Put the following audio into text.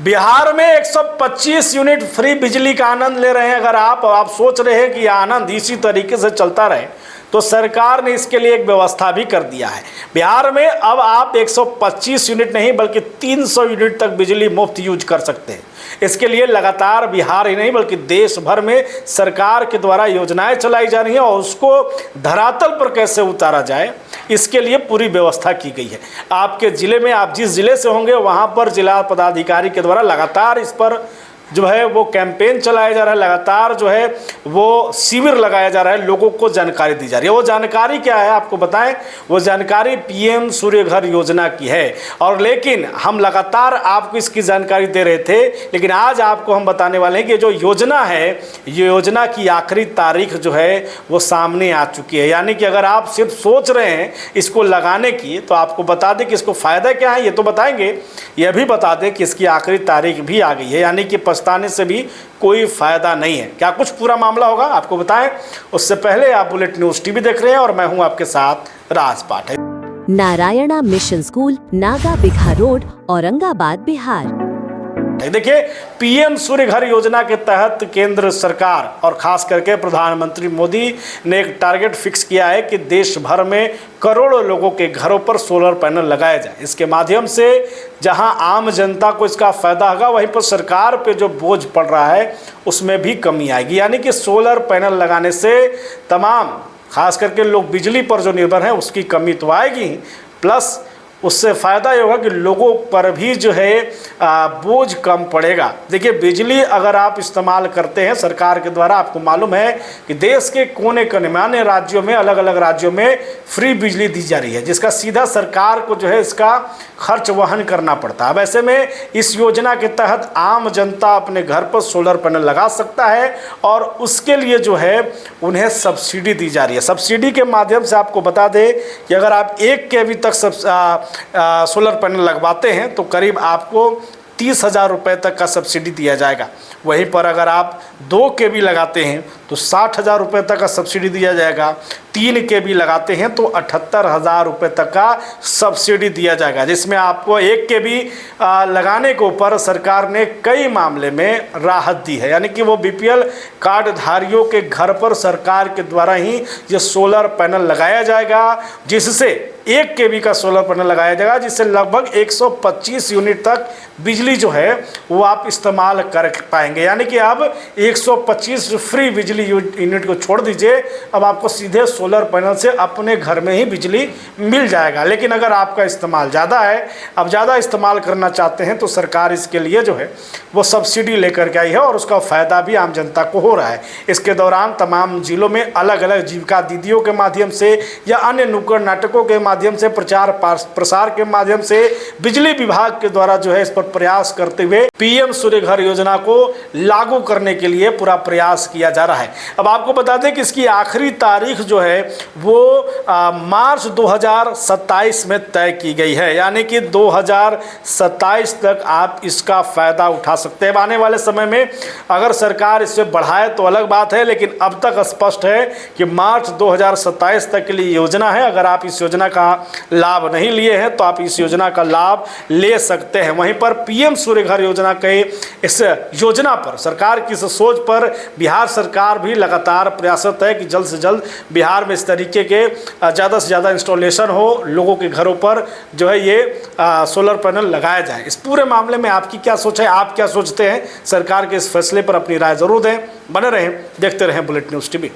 बिहार में 125 unit free बिजली का आनंद ले रहे हैं। अगर आप सोच रहे हैं कि यह आनंद इसी तरीके से चलता रहे, तो सरकार ने इसके लिए एक व्यवस्था भी कर दिया है। बिहार में अब आप 125 यूनिट नहीं बल्कि 300 यूनिट तक बिजली मुफ्त यूज कर सकते हैं। इसके लिए लगातार बिहार ही नहीं बल्कि देश भर में सरकार के द्वारा योजनाएं चलाई जा रही हैं और उसको धरातल पर कैसे उतारा जाए, इसके लिए पूरी व्यवस्था की गई है। आपके ज़िले में, आप जिस ज़िले से होंगे वहाँ पर जिला पदाधिकारी के द्वारा लगातार इस पर जो है वो कैंपेन चलाया जा रहा है, लगातार जो है वो शिविर लगाया जा रहा है, लोगों को जानकारी दी जा रही है। वो जानकारी क्या है आपको बताएं, वो जानकारी पीएम सूर्य घर योजना की है। और लेकिन हम लगातार आपको इसकी जानकारी दे रहे थे, लेकिन आज आपको हम बताने वाले हैं कि जो योजना है, ये योजना की आखिरी तारीख जो है वो सामने आ चुकी है। यानी कि अगर आप सिर्फ सोच रहे हैं इसको लगाने की, तो आपको बता दें कि इसको फ़ायदा क्या है ये तो बताएंगे, यह भी बता दें कि इसकी आखिरी तारीख भी आ गई है। यानी कि पछताने से भी कोई फ़ायदा नहीं है। क्या कुछ पूरा मामला होगा आपको बताएं, उससे पहले आप बुलेट न्यूज़ टीवी देख रहे हैं और मैं हूं आपके साथ Raj Pathak. Narayana mission school, Naga Bigha road, Aurangabad, Bihar. देखिए, पीएम सूर्य घर योजना के तहत केंद्र सरकार और खास करके प्रधानमंत्री मोदी ने एक टारगेट फिक्स किया है कि देश भर में करोड़ों लोगों के घरों पर सोलर पैनल लगाए जाए। इसके माध्यम से जहां आम जनता को इसका फ़ायदा होगा, वहीं पर सरकार पे जो बोझ पड़ रहा है उसमें भी कमी आएगी। यानी कि सोलर पैनल लगाने से तमाम खास करके लोग बिजली पर जो निर्भर हैं उसकी कमी तो आएगी, प्लस उससे फ़ायदा ये होगा कि लोगों पर भी जो है बोझ कम पड़ेगा। देखिए, बिजली अगर आप इस्तेमाल करते हैं सरकार के द्वारा, आपको मालूम है कि देश के कोने कोने में, अन्य राज्यों में, अलग अलग राज्यों में फ्री बिजली दी जा रही है, जिसका सीधा सरकार को जो है इसका खर्च वहन करना पड़ता है। वैसे में इस योजना के तहत आम जनता अपने घर पर सोलर पैनल लगा सकता है और उसके लिए जो है उन्हें सब्सिडी दी जा रही है। सब्सिडी के माध्यम से आपको बता दें कि अगर आप 1 kV तक सोलर पैनल लगवाते हैं तो करीब आपको 30,000 रुपये तक का सब्सिडी दिया जाएगा। वहीं पर अगर आप 2 kV लगाते हैं तो 60,000 रुपये तक का सब्सिडी दिया जाएगा। 3 kV लगाते हैं तो 78,000 रुपये तक का सब्सिडी दिया जाएगा, जिसमें आपको 1 kV लगाने के ऊपर सरकार ने कई मामले में राहत दी है। यानी कि वो BPL कार्डधारियों के घर पर सरकार के द्वारा ही ये सोलर पैनल लगाया जाएगा, जिससे 1 kV का सोलर पैनल लगाया जाएगा, जिससे लगभग 125 यूनिट तक बिजली जो है वो आप इस्तेमाल कर पाएंगे। यानी कि अब 125 फ्री बिजली यूनिट को छोड़ दीजिए, अब आपको सीधे सोलर पैनल से अपने घर में ही बिजली मिल जाएगा। लेकिन अगर आपका इस्तेमाल ज़्यादा है, अब ज़्यादा इस्तेमाल करना चाहते हैं, तो सरकार इसके लिए जो है वो सब्सिडी लेकर के आई है और उसका फ़ायदा भी आम जनता को हो रहा है। इसके दौरान तमाम जिलों में अलग अलग जीविका दीदियों के माध्यम से या अन्य नुक्कड़ नाटकों के माध्यम से, प्रचार प्रसार के माध्यम से बिजली विभाग के द्वारा जो है इस पर प्रयास करते हुए पीएम सूर्य घर योजना को लागू करने के लिए पूरा प्रयास किया जा रहा है। अब आपको बता दें कि इसकी आखिरी तारीख जो है वो मार्च 2027 में तय की गई है। यानी कि 2027 तक आप इसका फ़ायदा उठा सकते हैं। आने वाले समय में अगर सरकार इसे बढ़ाए तो अलग बात है, लेकिन अब तक स्पष्ट है कि मार्च 2027 तक के लिए योजना है। अगर आप इस योजना का लाभ नहीं लिए हैं तो आप इस योजना का लाभ ले सकते हैं। वहीं पर पीएम सूर्य घर योजना के इस योजना पर, सरकार की इस सोच पर बिहार सरकार भी लगातार प्रयासरत है कि जल्द से जल्द बिहार में इस तरीके के ज़्यादा से ज़्यादा इंस्टॉलेशन हो, लोगों के घरों पर जो है ये सोलर पैनल लगाया जाए। इस पूरे मामले में आपकी क्या सोच है, आप क्या सोचते हैं? सरकार के इस फैसले पर अपनी राय ज़रूर दें। बने रहें, देखते रहें बुलेट न्यूज़ टीवी।